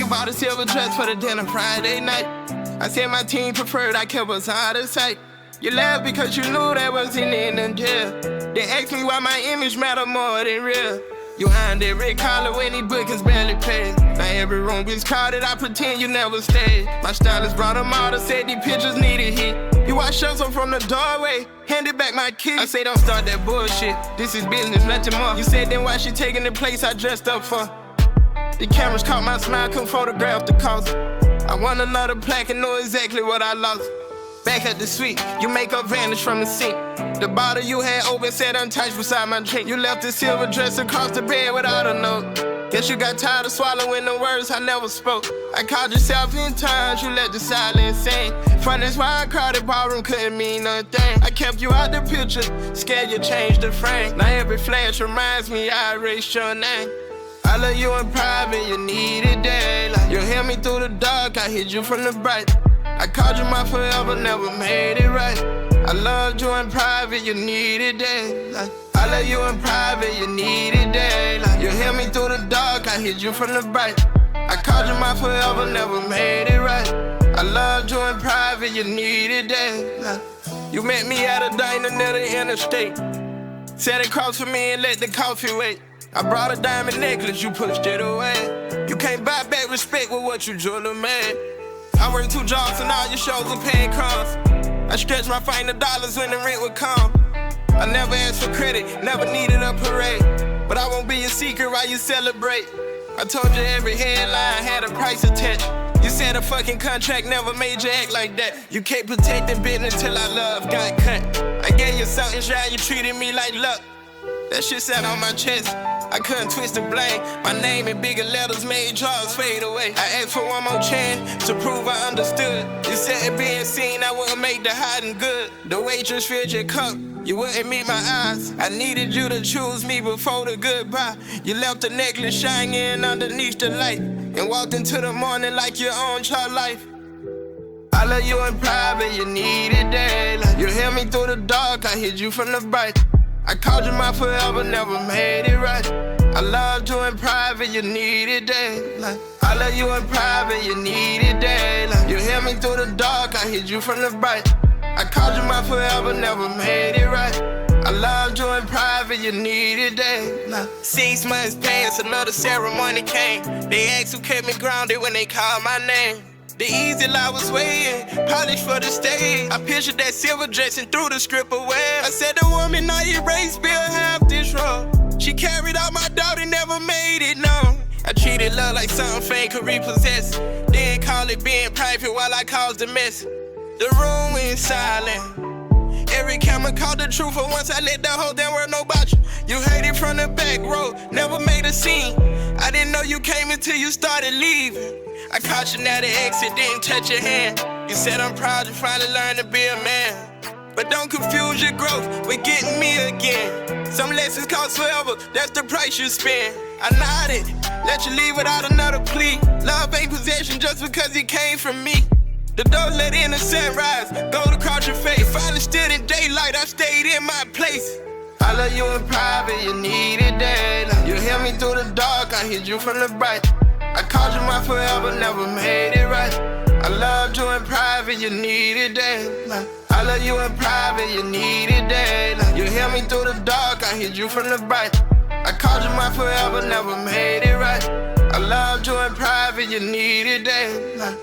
you bought a silver dress for the dinner Friday night. I said my team preferred, I kept us out of sight. You laughed because you knew that wasn't in the jail. They asked me why my image mattered more than real. You earned every collar when he bookings barely paid. Now every room gets crowded, I pretend you never stayed. My stylist brought them out and said these pictures needed heat. You watch shows from the doorway, handed back my key. I say don't start that bullshit, this is business, nothing more. You said then why she taking the place I dressed up for? The cameras caught my smile, couldn't photograph the cost. I won another plaque and know exactly what I lost. Back at the suite, you make up vanish from the sink. The bottle you had open sat untouched beside my drink. You left the silver dress across the bed without a note. Guess you got tired of swallowing the words I never spoke. I called yourself in times, you let the silence sing. Fun is why a crowded ballroom couldn't mean nothing. I kept you out the picture, scared you changed the frame. Now every flash reminds me I erased your name. I love you in private, you needed daylight. You held me through the dark, I hid you from the bright. I called you my forever, never made it right. I loved you in private, you needed daylight. I love you in private, you needed daylight. You held me through the dark, I hid you from the bright. I called you my forever, never made it right. I loved you in private, you needed daylight. You met me at a diner near the interstate. Sat across from me and let the coffee wait. I brought a diamond necklace, you pushed it away. You can't buy back respect with what you jewelry made. I worked 2 jobs and all your shows were paying crumbs. I stretched my final dollars when the rent would come. I never asked for credit, never needed a parade. But I won't be a secret while you celebrate. I told you every headline had a price attached. You said a fucking contract never made you act like that. You kept protecting business till our love got cut. I gave you something shine, you treated me like luck. That shit sat on my chest, I couldn't twist and blame. My name in bigger letters made jars fade away. I asked for one more chance to prove I understood. You said it being seen, I wouldn't make the hiding good. The waitress filled your cup, you wouldn't meet my eyes. I needed you to choose me before the goodbye. You left the necklace shining underneath the light and walked into the morning like you owned your life. I love you in private, you needed daylight. You held me through the dark, I hid you from the bright. I called you my forever, never made it right. I loved you in private, you needed daylight. I love you in private, you needed daylight. You held me through the dark, I hid you from the bright. I called you my forever, never made it right. I loved you in private, you needed daylight. 6 months passed, another ceremony came. They asked who kept me grounded when they called my name. The easy lie was waiting, polished for the stage. I pictured that silver dress and threw the script away. I said the woman I erased still have this role. She carried out my doubt and never made it known. I treated love like something fame could repossess. Then call it being private while I caused a mess. The room went silent. Every camera caught the truth, but once I let the whole damn world know about you. You heard it from the back row, never made a scene. I didn't know you came until you started leaving. I caught you now the exit, didn't touch your hand. You said I'm proud you finally learned to be a man. But don't confuse your growth with getting me again. Some lessons cost forever, that's the price you spend. I nodded, let you leave without another plea. Love ain't possession just because it came from me. The door let in the sunrise, gold across your face. Finally stood in daylight, I stayed in my place. I love you in private, you needed daylight. You held me through the dark, I hid you from the bright. I called you my forever, never made it right. I loved you in private, you needed daylight. I love you in private, you needed daylight. You held me through the dark, I hid you from the bright. I called you my forever, never made it right. I loved you in private, you needed daylight.